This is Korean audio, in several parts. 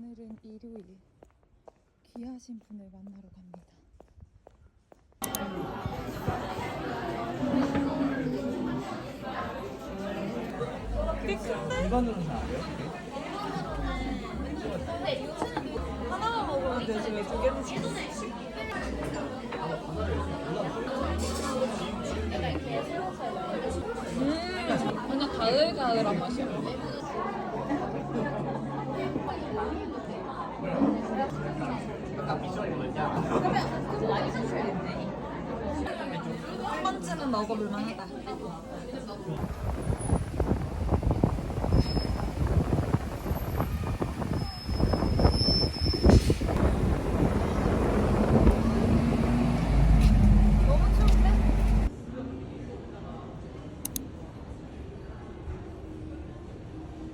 오늘은 일요일 귀하신 분을 만나러 갑니다. 꽤 큰데? 일반으로는 안 돼요? 하나만 먹으면 되지 왜 두 개는 시켜? 완전 가을가을한 맛이야. 한 번쯤은 먹어볼만 하다.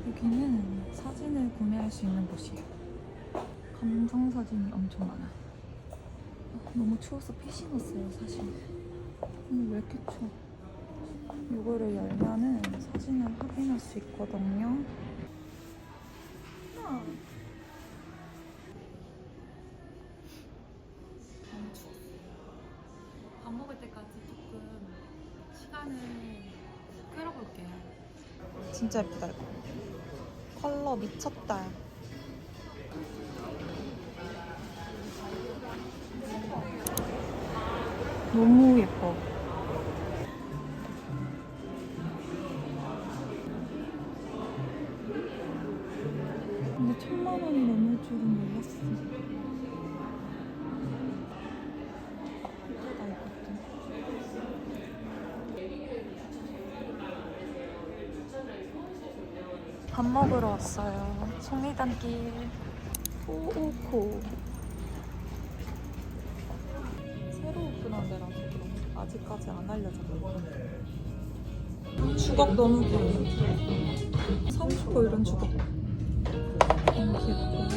여기는 사진을 구매할 수 있는 곳이에요. 감성 사진이 엄청 많아. 너무 추워서 피 신었어요, 사실. 오늘 왜 이렇게 추워? 이거를 열면은 사진을 확인할 수 있거든요. 너무 추워. 밥 먹을 때까지 조금 시간을 끌어볼게요. 진짜 예쁘다, 이거. 컬러 미쳤다. 너무 예뻐. 근데 1000만 원이 넘을 줄은 몰랐어. 예쁘다, 이것도. 밥 먹으러 왔어요. 송리단길 오오코. 새로 오픈한 데라서 아직까지 안 알려졌거든요. 주걱 너무 귀여워. 사고 싶어, 이런 주걱. 너무 귀엽고.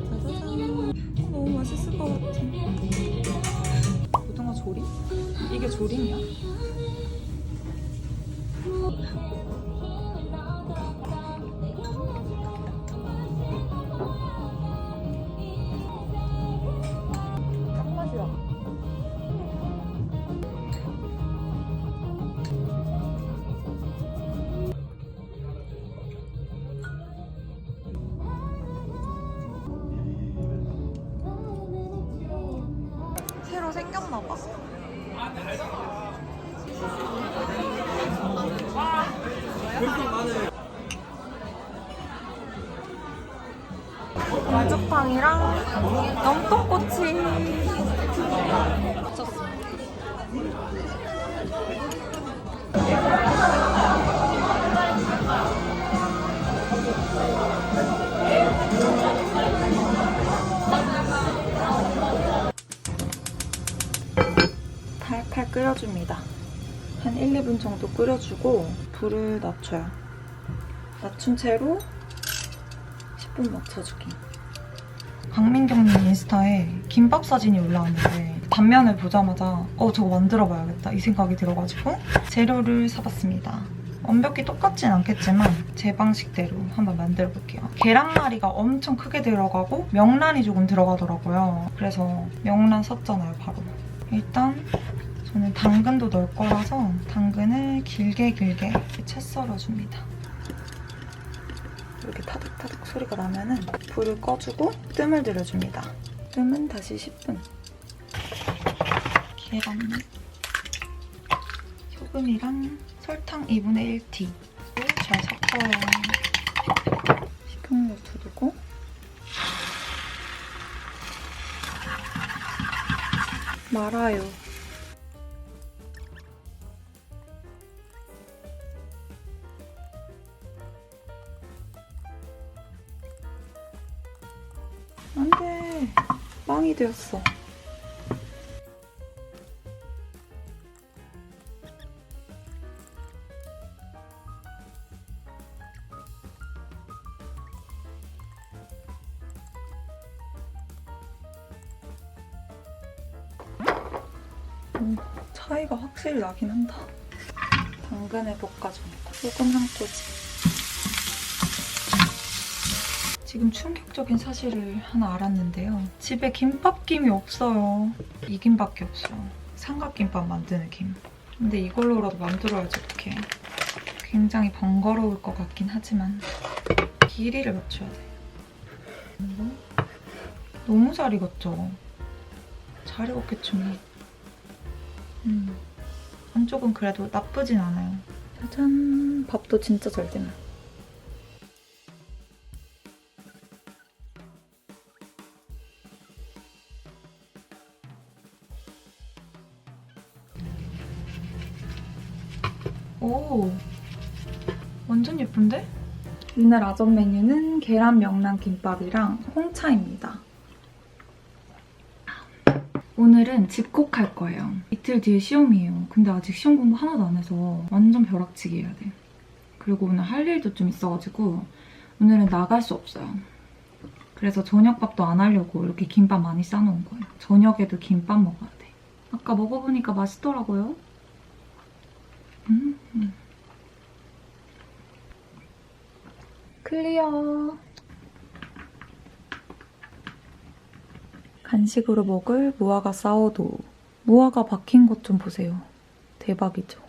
짜자잔. 너무 맛있을 것 같아. 고등어 조림? 이게 조림이야? 새로 생겼나봐. 반죽빵이랑 염통꼬치 미쳤어. 팔팔 끓여줍니다. 한 1, 2분 정도 끓여주고 불을 낮춰요. 낮춘 채로 10분 맞춰주기. 강민경님 인스타에 김밥 사진이 올라왔는데 단면을 보자마자 저거 만들어봐야겠다 이 생각이 들어가지고 재료를 사봤습니다. 완벽히 똑같진 않겠지만 제 방식대로 한번 만들어볼게요. 계란말이가 엄청 크게 들어가고 명란이 조금 들어가더라고요. 그래서 명란 샀잖아요, 바로. 일단 저는 당근도 넣을 거라서 당근을 길게 이렇게 채 썰어줍니다. 이렇게 타닥타닥 소리가 나면은 불을 꺼주고 뜸을 들여줍니다. 뜸은 다시 10분. 계란, 소금이랑 설탕 2분의 1티 잘 섞어요. 식용유 두르고 말아요. 안돼, 빵이 되었어. 차이가 확실히 나긴 한다. 당근을 볶아줍니다. 소금 한 꼬집. 지금 충격적인 사실을 하나 알았는데요. 집에 김밥김이 없어요. 이 김밖에 없어요. 삼각김밥 만드는 김. 근데 이걸로라도 만들어야지 어떡해. 굉장히 번거로울 것 같긴 하지만 길이를 맞춰야 돼. 너무 잘 익었죠? 잘 익었겠죠 뭐. 안쪽은 그래도 나쁘진 않아요. 짜잔! 밥도 진짜 잘 되네. 오! 완전 예쁜데? 오늘 아점 메뉴는 계란 명란 김밥이랑 홍차입니다. 오늘은 집콕할 거예요. 이틀 뒤에 시험이에요. 근데 아직 시험 공부 하나도 안 해서 완전 벼락치기 해야 돼. 그리고 오늘 할 일도 좀 있어가지고 오늘은 나갈 수 없어요. 그래서 저녁밥도 안 하려고 이렇게 김밥 많이 싸놓은 거예요. 저녁에도 김밥 먹어야 돼. 아까 먹어보니까 맛있더라고요. 클리어. 간식으로 먹을 무화과 사워도우. 무화과 박힌 것 좀 보세요. 대박이죠?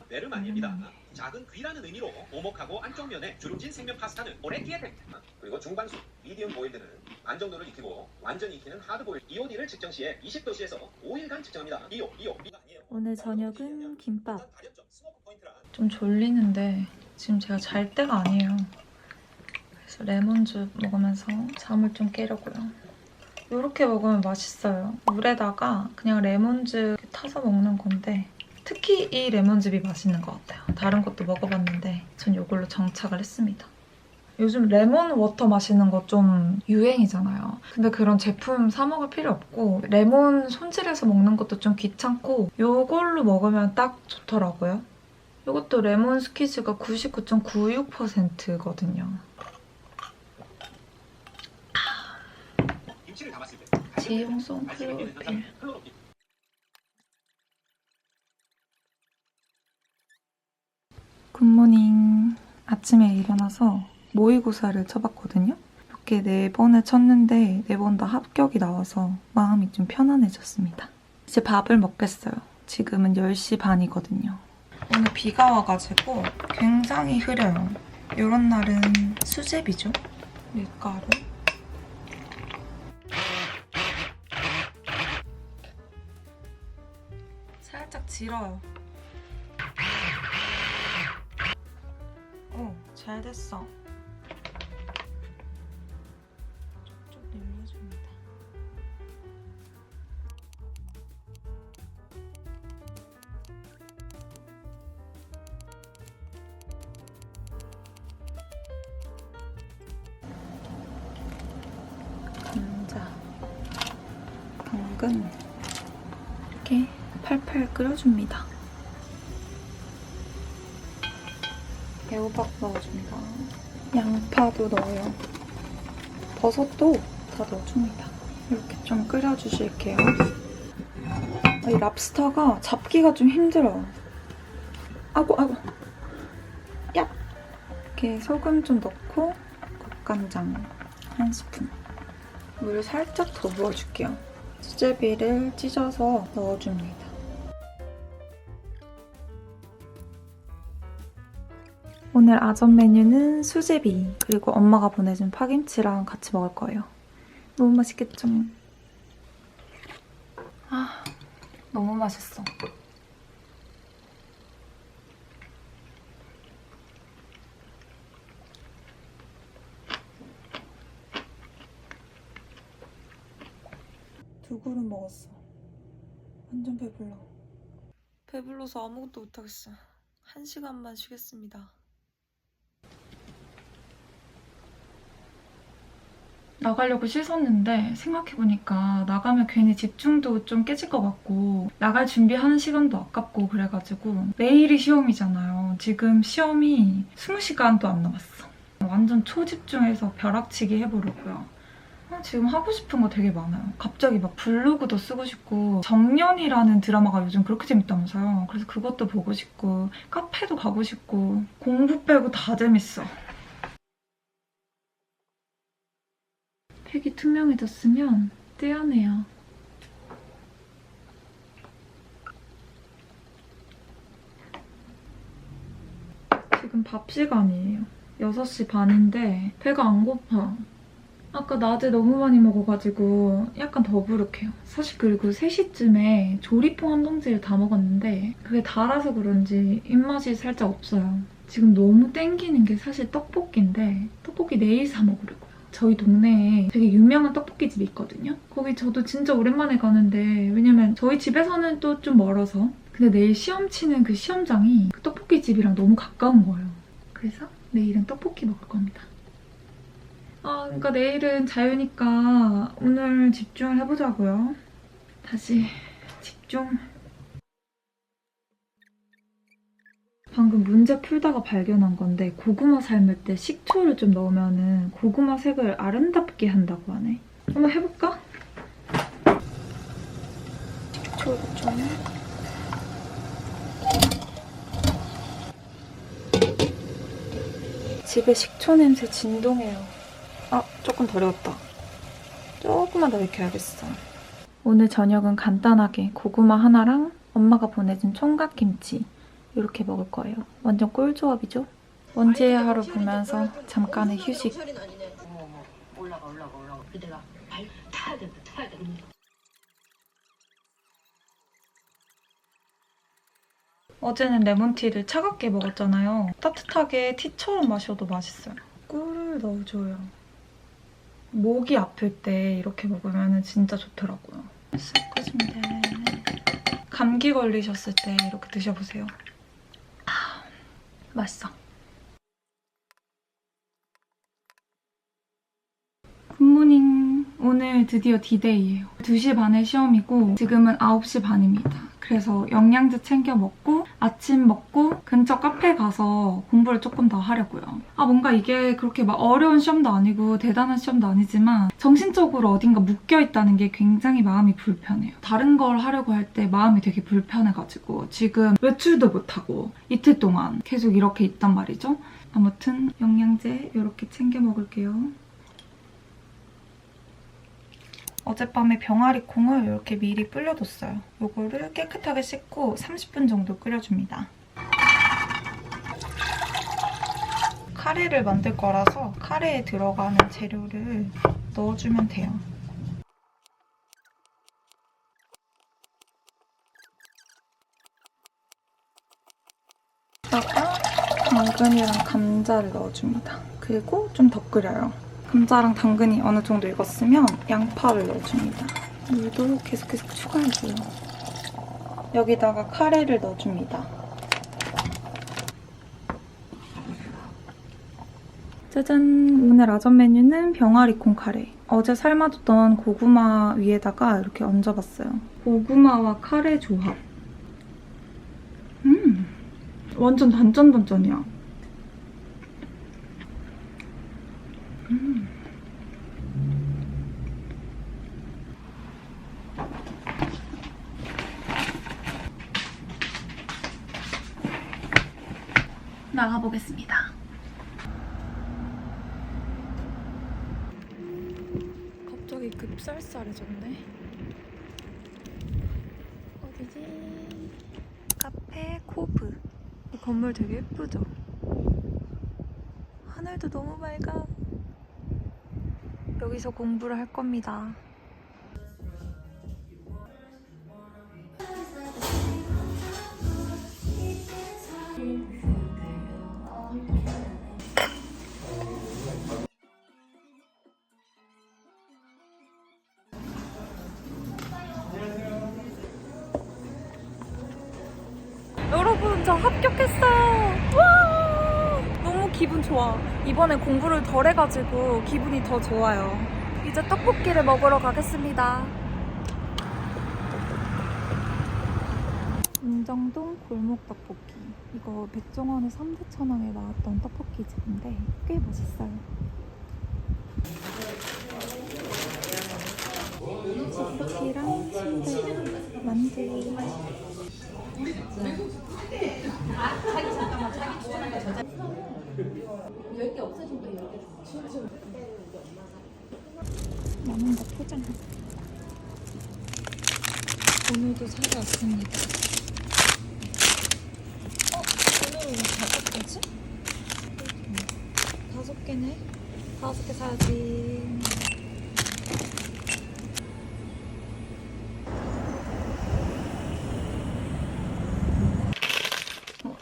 베르만입니다. 작은 귀라는 의미로 오목하고 안쪽 면에 주름진 생면 파스타는 오래 끼게 됩니다. 그리고 중반수, 미디움 보일드는 반 정도를 익히고 완전히 익히는 하드 보일드. EOD를 측정 시에 20도씨에서 5일간 측정합니다. EOD가 아니에요. 오늘 저녁은 김밥. 좀 졸리는데 지금 제가 잘 때가 아니에요. 그래서 레몬즙 먹으면서 잠을 좀 깨려고요. 이렇게 먹으면 맛있어요. 물에다가 그냥 레몬즙 타서 먹는 건데 특히 이 레몬즙이 맛있는 것 같아요. 다른 것도 먹어봤는데 전 이걸로 정착을 했습니다. 요즘 레몬 워터 마시는 거 좀 유행이잖아요. 근데 그런 제품 사 먹을 필요 없고 레몬 손질해서 먹는 것도 좀 귀찮고 이걸로 먹으면 딱 좋더라고요. 이것도 레몬 스퀴즈가 99.96%거든요. 지용성 클로로필. 굿모닝. 아침에 일어나서 모의고사를 쳐봤거든요. 이렇게 4번을 쳤는데 4번 다 합격이 나와서 마음이 좀 편안해졌습니다. 이제 밥을 먹겠어요. 지금은 10시 반이거든요. 오늘 비가 와가지고 굉장히 흐려요. 이런 날은 수제비죠. 밀가루. 살짝 질어요. 오, 잘 됐어. 쪽쪽 늘려줍니다. 감자, 당근 이렇게 팔팔 끓여줍니다. 애호박 넣어줍니다. 양파도 넣어요. 버섯도 다 넣어줍니다. 이렇게 좀 끓여주실게요. 이 랍스터가 잡기가 좀 힘들어요. 아이고. 야! 이렇게 소금 좀 넣고 국간장 1스푼. 물 살짝 더 부어줄게요. 수제비를 찢어서 넣어줍니다. 오늘 아점 메뉴는 수제비, 그리고 엄마가 보내준 파김치랑 같이 먹을 거예요. 너무 맛있겠죠? 아, 너무 맛있어. 두 그릇 먹었어. 완전 배불러. 배불러서 아무것도 못하겠어. 1시간만 쉬겠습니다. 나가려고 씻었는데 생각해보니까 나가면 괜히 집중도 좀 깨질 것 같고 나갈 준비하는 시간도 아깝고 그래가지고 내일이 시험이잖아요. 지금 시험이 20시간도 안 남았어. 완전 초집중해서 벼락치기 해보려고요. 지금 하고 싶은 거 되게 많아요. 갑자기 막 블로그도 쓰고 싶고 정년이라는 드라마가 요즘 그렇게 재밌다면서요. 그래서 그것도 보고 싶고 카페도 가고 싶고 공부 빼고 다 재밌어. 팩이 투명해졌으면 떼어내요. 지금 밥 시간이에요. 6시 반인데 배가 안 고파. 아까 낮에 너무 많이 먹어가지고 약간 더부룩해요. 사실 그리고 3시쯤에 조리퐁 한 봉지를 다 먹었는데 그게 달아서 그런지 입맛이 살짝 없어요. 지금 너무 땡기는 게 사실 떡볶이인데 떡볶이 내일 사 먹으려고요. 저희 동네에 되게 유명한 떡볶이집이 있거든요. 거기 저도 진짜 오랜만에 가는데 왜냐면 저희 집에서는 또 좀 멀어서 근데 내일 시험 치는 그 시험장이 그 떡볶이집이랑 너무 가까운 거예요. 그래서 내일은 떡볶이 먹을 겁니다. 그러니까 내일은 자유니까 오늘 집중을 해보자고요. 다시 집중. 방금 문제 풀다가 발견한 건데 고구마 삶을 때 식초를 좀 넣으면 고구마 색을 아름답게 한다고 하네. 한번 해볼까? 식초를 좀... 집에 식초 냄새 진동해요. 조금 덜 익었다. 조금만 더 익혀야겠어. 오늘 저녁은 간단하게 고구마 하나랑 엄마가 보내준 총각김치 이렇게 먹을 거예요. 완전 꿀조합이죠? 먼지의 하루 보면서 잠깐의 휴식. 올라가. 그대가 발 타야 된다. 어제는 레몬티를 차갑게 먹었잖아요. 따뜻하게 티처럼 마셔도 맛있어요. 꿀을 넣어줘요. 목이 아플 때 이렇게 먹으면 진짜 좋더라고요. 섞어주면 돼. 감기 걸리셨을 때 이렇게 드셔보세요. 맛있어. 굿모닝. 오늘 드디어 디데이예요. 2시 반에 시험이고 지금은 9시 반입니다. 그래서 영양제 챙겨 먹고 아침 먹고 근처 카페 가서 공부를 조금 더 하려고요. 뭔가 이게 그렇게 막 어려운 시험도 아니고 대단한 시험도 아니지만 정신적으로 어딘가 묶여있다는 게 굉장히 마음이 불편해요. 다른 걸 하려고 할 때 마음이 되게 불편해가지고 지금 외출도 못하고 이틀 동안 계속 이렇게 있단 말이죠. 아무튼 영양제 이렇게 챙겨 먹을게요. 어젯밤에 병아리 콩을 이렇게 미리 불려뒀어요. 이거를 깨끗하게 씻고 30분 정도 끓여줍니다. 카레를 만들 거라서 카레에 들어가는 재료를 넣어주면 돼요. 여기다가 당근이랑 감자를 넣어줍니다. 그리고 좀 더 끓여요. 감자랑 당근이 어느 정도 익었으면 양파를 넣어줍니다. 물도 계속 추가해줘요. 여기다가 카레를 넣어줍니다. 짜잔! 오늘 아점 메뉴는 병아리콩 카레. 어제 삶아뒀던 고구마 위에다가 이렇게 얹어봤어요. 고구마와 카레 조합. 완전 단짠단짠이야. 나가보겠습니다. 갑자기 급쌀쌀해졌네. 어디지? 카페 코브. 이 건물 되게 예쁘죠? 하늘도 너무 맑아. 여기서 공부를 할 겁니다. 여러분, 저 합격했어요. 와! 너무 기분 좋아. 이번에 공부를 덜 해가지고 기분이 더 좋아요. 이제 떡볶이를 먹으러 가겠습니다. 인정동 골목떡볶이. 이거 백종원의 3대 천왕에 나왔던 떡볶이 집인데 꽤 맛있어요. 떡볶이랑 순대, 만두. 남은 거 포장. 오늘도 사러 왔습니다. 오늘은 왜 5개지? 5개네. 5개 사야지.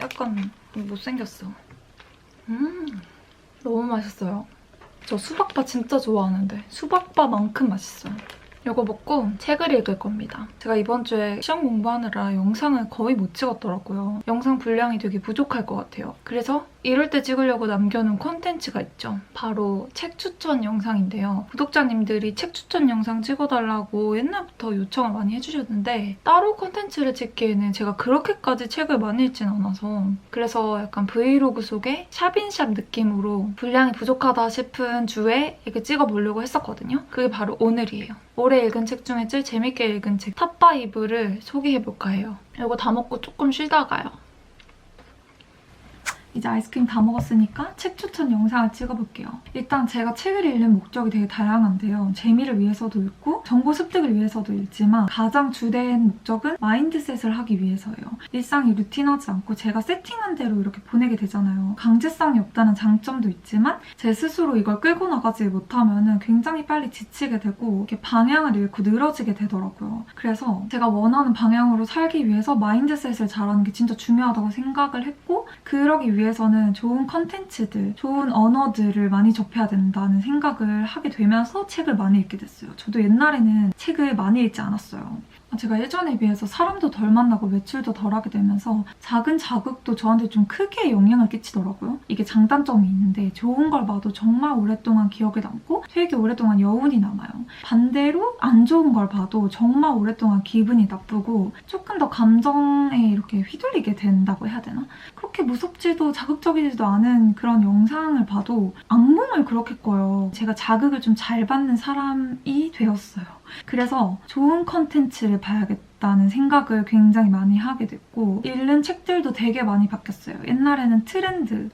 약간 못생겼어. 너무 맛있어요. 저 수박바 진짜 좋아하는데 수박바만큼 맛있어요. 이거 먹고 책을 읽을 겁니다. 제가 이번 주에 시험 공부하느라 영상을 거의 못 찍었더라고요. 영상 분량이 되게 부족할 것 같아요. 그래서 이럴 때 찍으려고 남겨놓은 콘텐츠가 있죠. 바로 책 추천 영상인데요. 구독자님들이 책 추천 영상 찍어달라고 옛날부터 요청을 많이 해주셨는데 따로 콘텐츠를 찍기에는 제가 그렇게까지 책을 많이 읽진 않아서 그래서 약간 브이로그 속에 샵인샵 느낌으로 분량이 부족하다 싶은 주에 이렇게 찍어보려고 했었거든요. 그게 바로 오늘이에요. 올해 읽은 책 중에 제일 재밌게 읽은 책 탑5를 소개해볼까 해요. 이거 다 먹고 조금 쉬다 가요. 이제 아이스크림 다 먹었으니까 책 추천 영상을 찍어볼게요. 일단 제가 책을 읽는 목적이 되게 다양한데요. 재미를 위해서도 읽고 정보 습득을 위해서도 읽지만 가장 주된 목적은 마인드셋을 하기 위해서예요. 일상이 루틴하지 않고 제가 세팅한 대로 이렇게 보내게 되잖아요. 강제성이 없다는 장점도 있지만 제 스스로 이걸 끌고 나가지 못하면 굉장히 빨리 지치게 되고 이렇게 방향을 잃고 늘어지게 되더라고요. 그래서 제가 원하는 방향으로 살기 위해서 마인드셋을 잘하는 게 진짜 중요하다고 생각을 했고 그러기 위해서는 좋은 컨텐츠들, 좋은 언어들을 많이 접해야 된다는 생각을 하게 되면서 책을 많이 읽게 됐어요. 저도 옛날에는 책을 많이 읽지 않았어요. 제가 예전에 비해서 사람도 덜 만나고 외출도 덜 하게 되면서 작은 자극도 저한테 좀 크게 영향을 끼치더라고요. 이게 장단점이 있는데 좋은 걸 봐도 정말 오랫동안 기억에 남고 되게 오랫동안 여운이 남아요. 반대로 안 좋은 걸 봐도 정말 오랫동안 기분이 나쁘고 조금 더 감정에 이렇게 휘둘리게 된다고 해야 되나? 그렇게 무섭지도 자극적이지도 않은 그런 영상을 봐도 악몽을 그렇게 꿔요. 제가 자극을 좀 잘 받는 사람이 되었어요. 그래서 좋은 컨텐츠를 봐야겠다는 생각을 굉장히 많이 하게 됐고 읽는 책들도 되게 많이 바뀌었어요. 옛날에는 트렌드,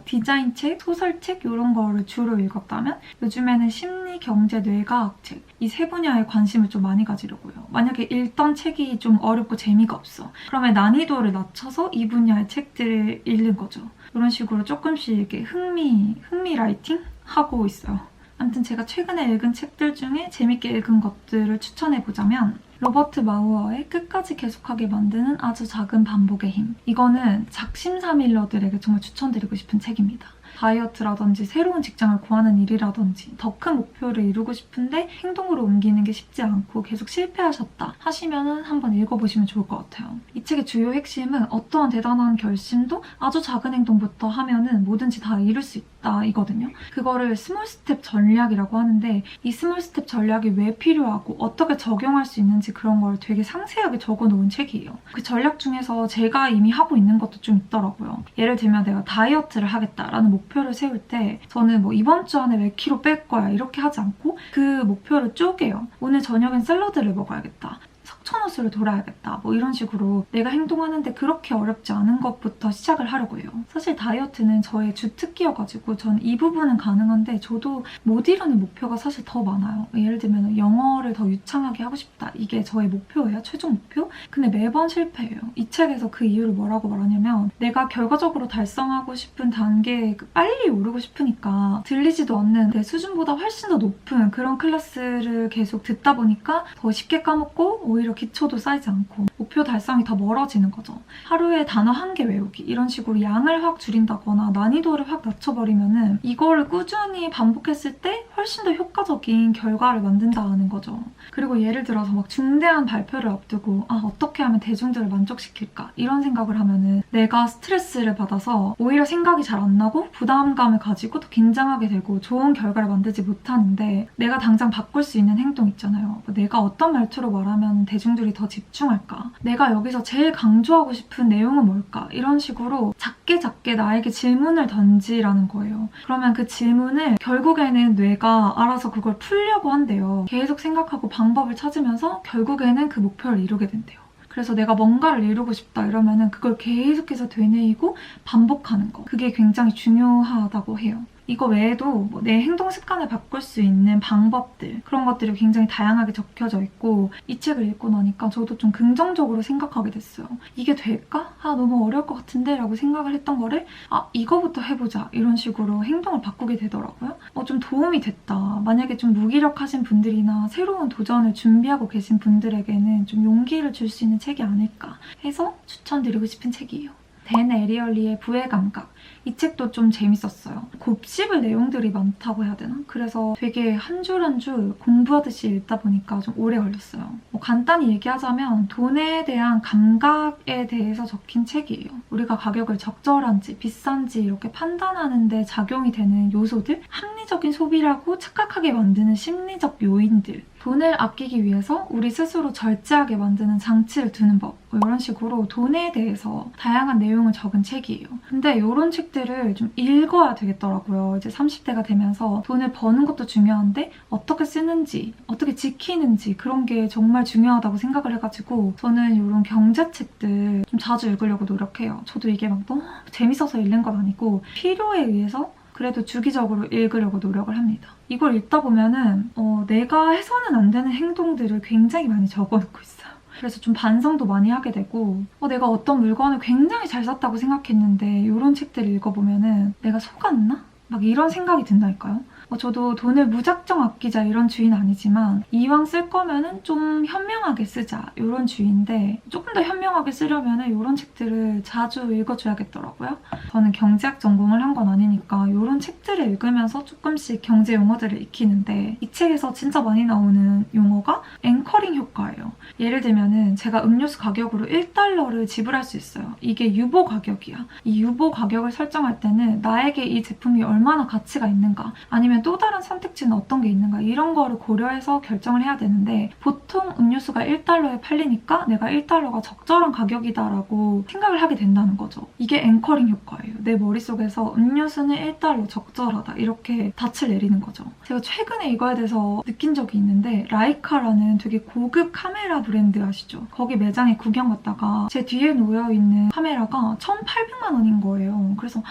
디자인책, 소설책 이런 거를 주로 읽었다면 요즘에는 심리, 경제, 뇌과학 책 이 세 분야에 관심을 좀 많이 가지려고요. 만약에 읽던 책이 좀 어렵고 재미가 없어. 그러면 난이도를 낮춰서 이 분야의 책들을 읽는 거죠. 이런 식으로 조금씩 이렇게 흥미 라이팅 하고 있어요. 아무튼 제가 최근에 읽은 책들 중에 재밌게 읽은 것들을 추천해보자면 로버트 마우어의 끝까지 계속하게 만드는 아주 작은 반복의 힘. 이거는 작심삼일러들에게 정말 추천드리고 싶은 책입니다. 다이어트라든지 새로운 직장을 구하는 일이라든지 더 큰 목표를 이루고 싶은데 행동으로 옮기는 게 쉽지 않고 계속 실패하셨다 하시면 한번 읽어보시면 좋을 것 같아요. 이 책의 주요 핵심은 어떠한 대단한 결심도 아주 작은 행동부터 하면은 뭐든지 다 이룰 수 있다 이거든요. 그거를 스몰 스텝 전략이라고 하는데 이 스몰 스텝 전략이 왜 필요하고 어떻게 적용할 수 있는지 그런 걸 되게 상세하게 적어놓은 책이에요. 그 전략 중에서 제가 이미 하고 있는 것도 좀 있더라고요. 예를 들면 내가 다이어트를 하겠다라는 목표를 세울 때 저는 이번 주 안에 몇 킬로 뺄 거야 이렇게 하지 않고 그 목표를 쪼개요. 오늘 저녁엔 샐러드를 먹어야겠다. 석촌호수를 돌아야겠다. 이런 식으로 내가 행동하는데 그렇게 어렵지 않은 것부터 시작을 하려고 해요. 사실 다이어트는 저의 주특기여가지고 전 이 부분은 가능한데 저도 못 이루는 목표가 사실 더 많아요. 예를 들면 영어를 더 유창하게 하고 싶다. 이게 저의 목표예요. 최종 목표? 근데 매번 실패해요. 이 책에서 그 이유를 뭐라고 말하냐면 내가 결과적으로 달성하고 싶은 단계에 빨리 오르고 싶으니까 들리지도 않는 내 수준보다 훨씬 더 높은 그런 클래스를 계속 듣다 보니까 더 쉽게 까먹고 오히려 기초도 쌓이지 않고 목표 달성이 더 멀어지는 거죠. 하루에 단어 1개 외우기 이런 식으로 양을 확 줄인다거나 난이도를 확 낮춰버리면은 이거를 꾸준히 반복했을 때 훨씬 더 효과적인 결과를 만든다는 거죠. 그리고 예를 들어서 중대한 발표를 앞두고 어떻게 하면 대중들을 만족시킬까 이런 생각을 하면은 내가 스트레스를 받아서 오히려 생각이 잘 안 나고 부담감을 가지고 더 긴장하게 되고 좋은 결과를 만들지 못하는데 내가 당장 바꿀 수 있는 행동 있잖아요. 내가 어떤 말투로 말하면 대중들이 더 집중할까? 내가 여기서 제일 강조하고 싶은 내용은 뭘까? 이런 식으로 작게 나에게 질문을 던지라는 거예요. 그러면 그 질문을 결국에는 뇌가 알아서 그걸 풀려고 한대요. 계속 생각하고 방법을 찾으면서 결국에는 그 목표를 이루게 된대요. 그래서 내가 뭔가를 이루고 싶다 이러면은 그걸 계속해서 되뇌이고 반복하는 거. 그게 굉장히 중요하다고 해요. 이거 외에도 뭐내 행동 습관을 바꿀 수 있는 방법들, 그런 것들이 굉장히 다양하게 적혀져 있고 이 책을 읽고 나니까 저도 좀 긍정적으로 생각하게 됐어요. 이게 될까? 너무 어려울 것 같은데? 라고 생각을 했던 거를 이거부터 해보자 이런 식으로 행동을 바꾸게 되더라고요. 좀 도움이 됐다. 만약에 좀 무기력하신 분들이나 새로운 도전을 준비하고 계신 분들에게는 좀 용기를 줄 수 있는 책이 아닐까 해서 추천드리고 싶은 책이에요. 댄 에리얼리의 부의 감각. 이 책도 좀 재밌었어요. 곱씹을 내용들이 많다고 해야 되나? 그래서 되게 한 줄 한 줄 공부하듯이 읽다 보니까 좀 오래 걸렸어요. 간단히 얘기하자면 돈에 대한 감각에 대해서 적힌 책이에요. 우리가 가격을 적절한지 비싼지 이렇게 판단하는 데 작용이 되는 요소들, 합리적인 소비라고 착각하게 만드는 심리적 요인들, 돈을 아끼기 위해서 우리 스스로 절제하게 만드는 장치를 두는 법, 이런 식으로 돈에 대해서 다양한 내용을 적은 책이에요. 근데 이런 책들을 좀 읽어야 되겠더라고요. 이제 30대가 되면서 돈을 버는 것도 중요한데 어떻게 쓰는지, 어떻게 지키는지 그런 게 정말 중요하다고 생각을 해가지고 저는 이런 경제책들 좀 자주 읽으려고 노력해요. 저도 이게 막 너무 재밌어서 읽는 건 아니고 필요에 의해서 그래도 주기적으로 읽으려고 노력을 합니다. 이걸 읽다 보면은 내가 해서는 안 되는 행동들을 굉장히 많이 적어놓고 있어요. 그래서 좀 반성도 많이 하게 되고 내가 어떤 물건을 굉장히 잘 샀다고 생각했는데 이런 책들을 읽어보면은 내가 속았나? 막 이런 생각이 든다니까요. 저도 돈을 무작정 아끼자 이런 주의는 아니지만 이왕 쓸 거면은 좀 현명하게 쓰자 이런 주의인데 조금 더 현명하게 쓰려면은 이런 책들을 자주 읽어줘야겠더라고요. 저는 경제학 전공을 한 건 아니니까 이런 책들을 읽으면서 조금씩 경제 용어들을 익히는데 이 책에서 진짜 많이 나오는 용어가 앵커링 효과예요. 예를 들면은 제가 음료수 가격으로 1달러를 지불할 수 있어요. 이게 유보 가격이야. 이 유보 가격을 설정할 때는 나에게 이 제품이 얼마나 가치가 있는가, 아니면 또 다른 선택지는 어떤 게 있는가, 이런 거를 고려해서 결정을 해야 되는데 보통 음료수가 1달러에 팔리니까 내가 1달러가 적절한 가격이다라고 생각을 하게 된다는 거죠. 이게 앵커링 효과예요. 내 머릿속에서 음료수는 1달러 적절하다 이렇게 닻을 내리는 거죠. 제가 최근에 이거에 대해서 느낀 적이 있는데 라이카라는 되게 고급 카메라 브랜드 아시죠? 거기 매장에 구경 갔다가 제 뒤에 놓여있는 카메라가 1,800만 원인 거예요. 그래서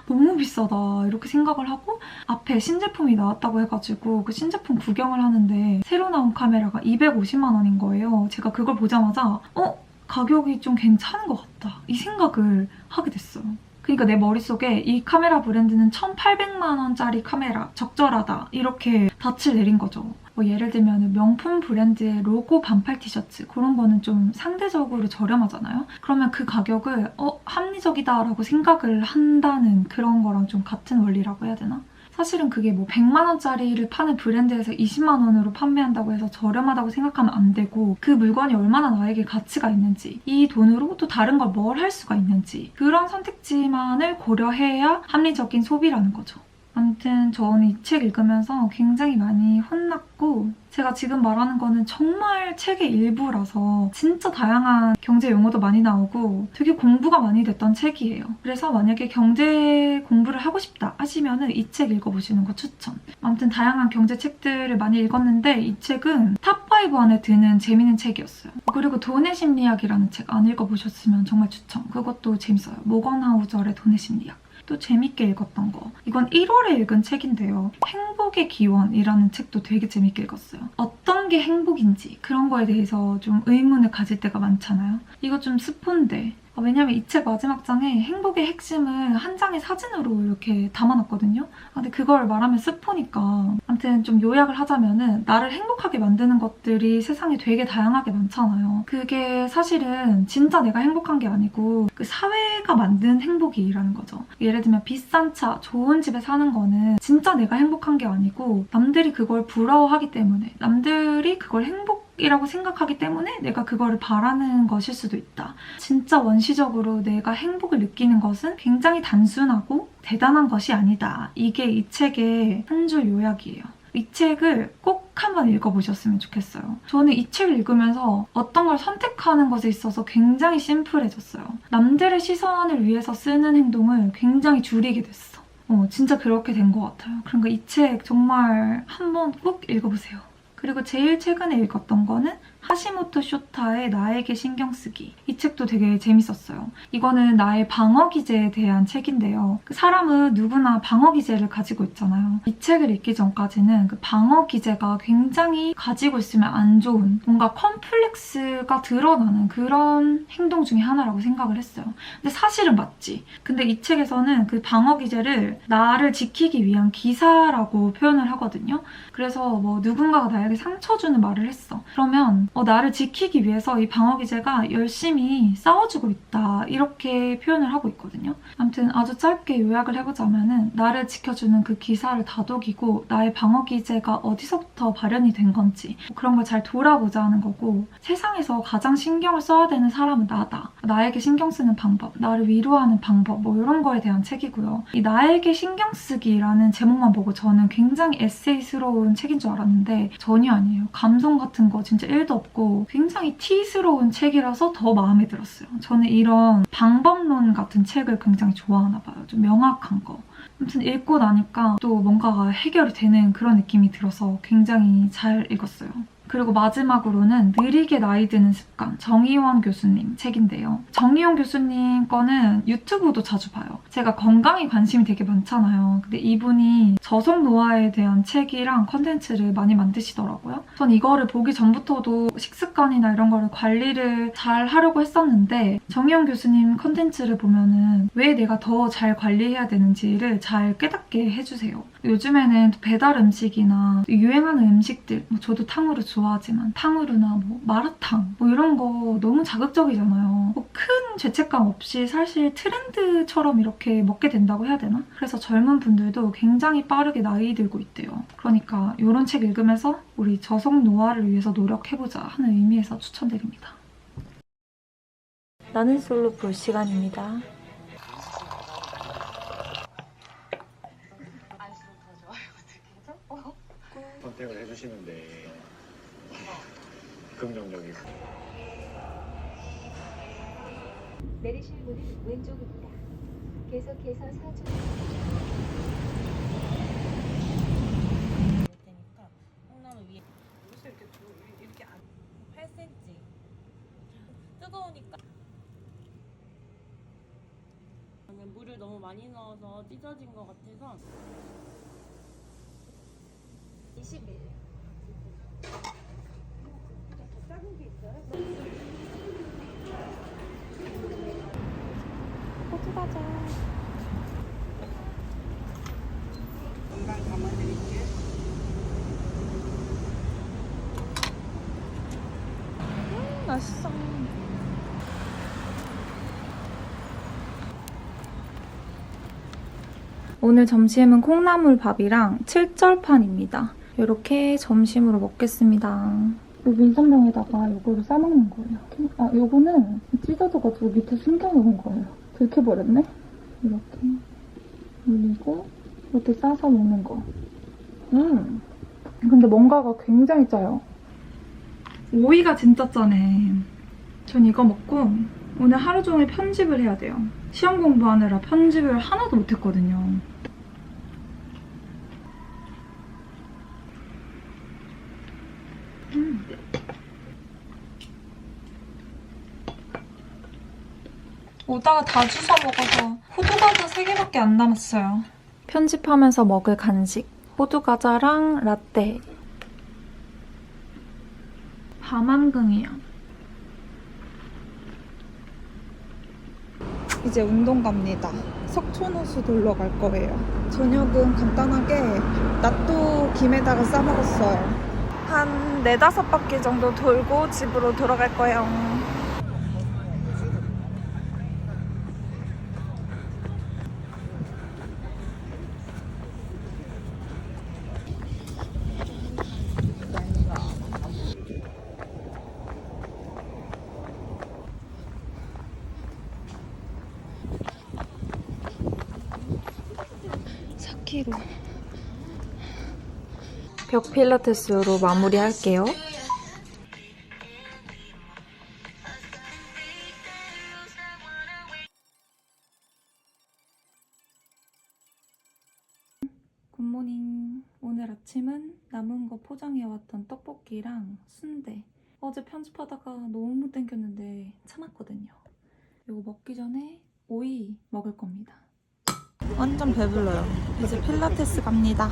너무 비싸다 이렇게 생각을 하고 앞에 신제품이 나왔다고 해가지고 그 신제품 구경을 하는데 새로 나온 카메라가 250만 원인 거예요. 제가 그걸 보자마자 가격이 좀 괜찮은 것 같다 이 생각을 하게 됐어요. 그러니까 내 머릿속에 이 카메라 브랜드는 1,800만 원짜리 카메라 적절하다 이렇게 닻을 내린 거죠. 예를 들면 명품 브랜드의 로고 반팔 티셔츠 그런 거는 좀 상대적으로 저렴하잖아요. 그러면 그 가격을 합리적이다라고 생각을 한다는 그런 거랑 좀 같은 원리라고 해야 되나? 사실은 그게 100만 원짜리를 파는 브랜드에서 20만 원으로 판매한다고 해서 저렴하다고 생각하면 안 되고 그 물건이 얼마나 나에게 가치가 있는지, 이 돈으로 또 다른 걸 뭘 할 수가 있는지 그런 선택지만을 고려해야 합리적인 소비라는 거죠. 아무튼 저는 이 책 읽으면서 굉장히 많이 혼났고 제가 지금 말하는 거는 정말 책의 일부라서 진짜 다양한 경제 용어도 많이 나오고 되게 공부가 많이 됐던 책이에요. 그래서 만약에 경제 공부를 하고 싶다 하시면 이 책 읽어보시는 거 추천. 아무튼 다양한 경제 책들을 많이 읽었는데 이 책은 탑5 안에 드는 재밌는 책이었어요. 그리고 돈의 심리학이라는 책 안 읽어보셨으면 정말 추천. 그것도 재밌어요. 모건 하우절의 돈의 심리학. 또 재밌게 읽었던 거. 이건 1월에 읽은 책인데요. 행복의 기원이라는 책도 되게 재밌게 읽었어요. 어떤 게 행복인지 그런 거에 대해서 좀 의문을 가질 때가 많잖아요. 이거 좀 스폰데. 왜냐면 이 책 마지막 장에 행복의 핵심을 한 장의 사진으로 이렇게 담아놨거든요. 근데 그걸 말하면 스포니까. 아무튼 좀 요약을 하자면은 나를 행복하게 만드는 것들이 세상에 되게 다양하게 많잖아요. 그게 사실은 진짜 내가 행복한 게 아니고 그 사회가 만든 행복이라는 거죠. 예를 들면 비싼 차, 좋은 집에 사는 거는 진짜 내가 행복한 게 아니고 남들이 그걸 부러워하기 때문에, 남들이 그걸 이라고 생각하기 때문에 내가 그거를 바라는 것일 수도 있다. 진짜 원시적으로 내가 행복을 느끼는 것은 굉장히 단순하고 대단한 것이 아니다. 이게 이 책의 한 줄 요약이에요. 이 책을 꼭 한번 읽어보셨으면 좋겠어요. 저는 이 책을 읽으면서 어떤 걸 선택하는 것에 있어서 굉장히 심플해졌어요. 남들의 시선을 위해서 쓰는 행동을 굉장히 줄이게 됐어. 진짜 그렇게 된 것 같아요. 그러니까 이 책 정말 한번 꼭 읽어보세요. 그리고 제일 최근에 읽었던 거는 하시모토 쇼타의 나에게 신경 쓰기. 이 책도 되게 재밌었어요. 이거는 나의 방어 기제에 대한 책인데요. 그 사람은 누구나 방어 기제를 가지고 있잖아요. 이 책을 읽기 전까지는 그 방어 기제가 굉장히 가지고 있으면 안 좋은 뭔가 컴플렉스가 드러나는 그런 행동 중에 하나라고 생각을 했어요. 근데 사실은 맞지. 근데 이 책에서는 그 방어 기제를 나를 지키기 위한 기사라고 표현을 하거든요. 그래서 뭐 누군가가 나에게 상처 주는 말을 했어. 그러면 나를 지키기 위해서 이 방어 기제가 열심히 싸워주고 있다. 이렇게 표현을 하고 있거든요. 아무튼 아주 짧게 요약을 해보자면은 나를 지켜주는 그 기사를 다독이고 나의 방어 기제가 어디서부터 발현이 된 건지 그런 걸 잘 돌아보자 하는 거고 세상에서 가장 신경을 써야 되는 사람은 나다. 나에게 신경 쓰는 방법, 나를 위로하는 방법 뭐 이런 거에 대한 책이고요. 이 나에게 신경 쓰기라는 제목만 보고 저는 굉장히 에세이스러운 책인 줄 알았는데 전혀 아니에요. 감성 같은 거 진짜 1도 없고 굉장히 티스러운 책이라서 더 마음에 들었어요. 저는 이런 방법론 같은 책을 굉장히 좋아하나 봐요. 좀 명확한 거. 아무튼 읽고 나니까 또 뭔가가 해결이 되는 그런 느낌이 들어서 굉장히 잘 읽었어요. 그리고 마지막으로는 느리게 나이 드는 습관, 정의원 교수님 책인데요. 정의원 교수님 거는 유튜브도 자주 봐요. 제가 건강에 관심이 되게 많잖아요. 근데 이분이 저속 노화에 대한 책이랑 컨텐츠를 많이 만드시더라고요. 전 이거를 보기 전부터도 식습관이나 이런 거를 관리를 잘 하려고 했었는데 정의원 교수님 컨텐츠를 보면은 왜 내가 더 잘 관리해야 되는지를 잘 깨닫게 해주세요. 요즘에는 배달 음식이나 유행하는 음식들, 저도 탕후루 좋아하지만 탕후루나 뭐 마라탕 뭐 이런 거 너무 자극적이잖아요. 뭐 큰 죄책감 없이 사실 트렌드처럼 이렇게 먹게 된다고 해야 되나? 그래서 젊은 분들도 굉장히 빠르게 나이 들고 있대요. 그러니까 이런 책 읽으면서 우리 저속 노화를 위해서 노력해보자 하는 의미에서 추천드립니다. 나는 솔로 볼 시간입니다. 선택을 해주시는데 긍정적이고 내리실 문은 왼쪽입니다. 계속해서 서쪽 테니까 콩나물 위에 옷을 이렇게 안 8cm 뜨거우니까 물을 너무 많이 넣어서 찢어진 것 같아서 20mm. 호두 과자. 맛있어. 오늘 점심은 콩나물밥이랑 칠절판입니다. 이렇게 점심으로 먹겠습니다. 이 민선병에다가 요거를 싸먹는 거예요. 아, 요거는 찢어져가지고 밑에 숨겨놓은 거예요. 들켜버렸네? 이렇게 올리고 이렇게 싸서 먹는 거. 근데 뭔가가 굉장히 짜요. 오이가 진짜 짜네. 전 이거 먹고 오늘 하루 종일 편집을 해야 돼요. 시험 공부하느라 편집을 하나도 못했거든요. 오다가 다 주워 먹어서 호두과자 3개밖에 안 남았어요. 편집하면서 먹을 간식 호두과자랑 라떼. 밤안경이야. 이제 운동 갑니다. 석촌호수 놀러 갈 거예요. 저녁은 간단하게 낫또 김에다가 싸먹었어요. 한 4-5바퀴 정도 돌고 집으로 돌아갈 거예요. 벽 필라테스로 마무리할게요. 굿모닝. 오늘 아침은 남은 거 포장해왔던 떡볶이랑 순대. 어제 편집하다가 너무 땡겼는데 참았거든요. 이거 먹기 전에 오이 먹을 겁니다. 완전 배불러요. 이제 필라테스 갑니다.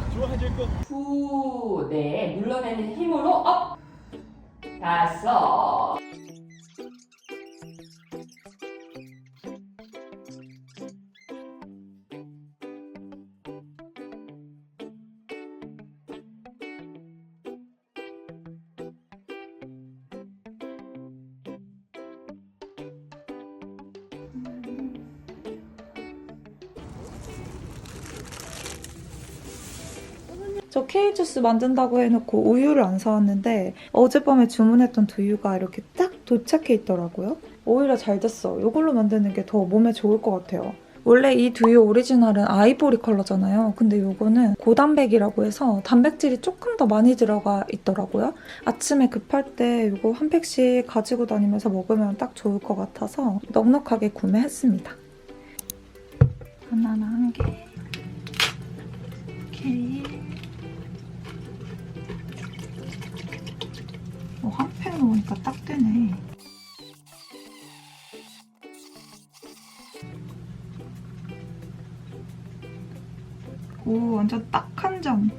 후, 네, 눌러내는 힘으로 업! 5. 저 K주스 만든다고 해놓고 우유를 안 사왔는데 어젯밤에 주문했던 두유가 이렇게 딱 도착해 있더라고요. 오히려 잘 됐어. 이걸로 만드는 게 더 몸에 좋을 것 같아요. 원래 이 두유 오리지널은 아이보리 컬러잖아요. 근데 이거는 고단백이라고 해서 단백질이 조금 더 많이 들어가 있더라고요. 아침에 급할 때 이거 한 팩씩 가지고 다니면서 먹으면 딱 좋을 것 같아서 넉넉하게 구매했습니다. 바나나 한 개, 케일, 한 팩 넣으니까 딱 되네. 오, 완전 딱 한 잔.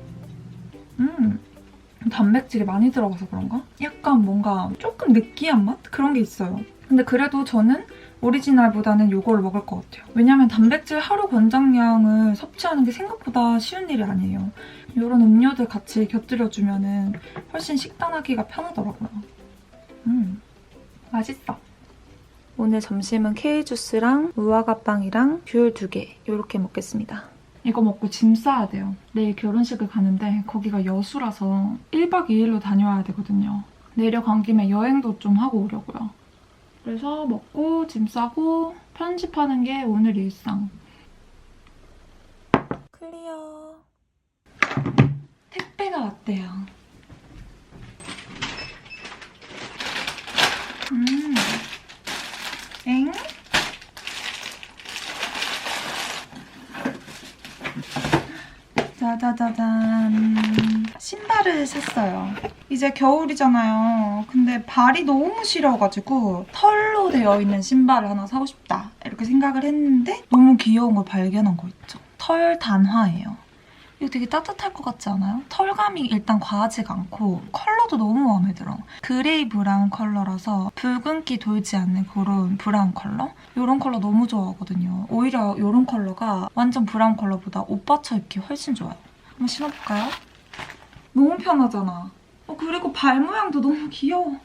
단백질이 많이 들어가서 그런가? 약간 뭔가 조금 느끼한 맛? 그런 게 있어요. 근데 그래도 저는 오리지널보다는 이걸 먹을 것 같아요. 왜냐면 단백질 하루 권장량을 섭취하는 게 생각보다 쉬운 일이 아니에요. 이런 음료들 같이 곁들여주면 훨씬 식단하기가 편하더라고요. 맛있어. 오늘 점심은 K주스랑 무화과빵이랑 귤 2개 이렇게 먹겠습니다. 이거 먹고 짐 싸야 돼요. 내일 결혼식을 가는데 거기가 여수라서 1박 2일로 다녀와야 되거든요. 내려간 김에 여행도 좀 하고 오려고요. 그래서 먹고 짐 싸고 편집하는 게 오늘 일상. 클리어. 택배가 왔대요. 엥? 짜자자잔. 신발을 샀어요. 이제 겨울이잖아요. 근데 발이 너무 시려가지고 털로 되어 있는 신발을 하나 사고 싶다 이렇게 생각을 했는데 너무 귀여운 걸 발견한 거 있죠. 털 단화예요. 이거 되게 따뜻할 것 같지 않아요? 털감이 일단 과하지가 않고 컬러도 너무 마음에 들어. 그레이 브라운 컬러라서 붉은기 돌지 않는 그런 브라운 컬러? 이런 컬러 너무 좋아하거든요. 오히려 이런 컬러가 완전 브라운 컬러보다 옷 받쳐 입기 훨씬 좋아요. 한번 신어볼까요? 너무 편하잖아. 그리고 발 모양도 너무 귀여워.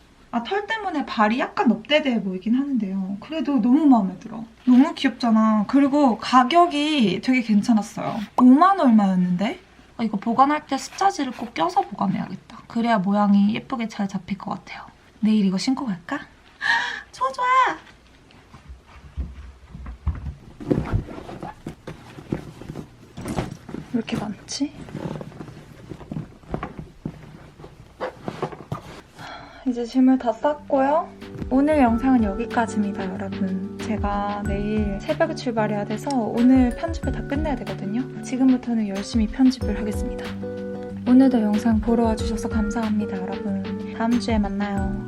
털 때문에 발이 약간 넙대대해 보이긴 하는데요. 그래도 너무 마음에 들어. 너무 귀엽잖아. 그리고 가격이 되게 괜찮았어요. 5만 얼마였는데? 이거 보관할 때 습자지를 꼭 껴서 보관해야겠다. 그래야 모양이 예쁘게 잘 잡힐 것 같아요. 내일 이거 신고 갈까? 좋아 좋아! 왜 이렇게 많지? 이제 짐을 다 쌌고요. 오늘 영상은 여기까지입니다, 여러분. 제가 내일 새벽에 출발해야 돼서 오늘 편집을 다 끝내야 되거든요. 지금부터는 열심히 편집을 하겠습니다. 오늘도 영상 보러 와주셔서 감사합니다, 여러분. 다음 주에 만나요.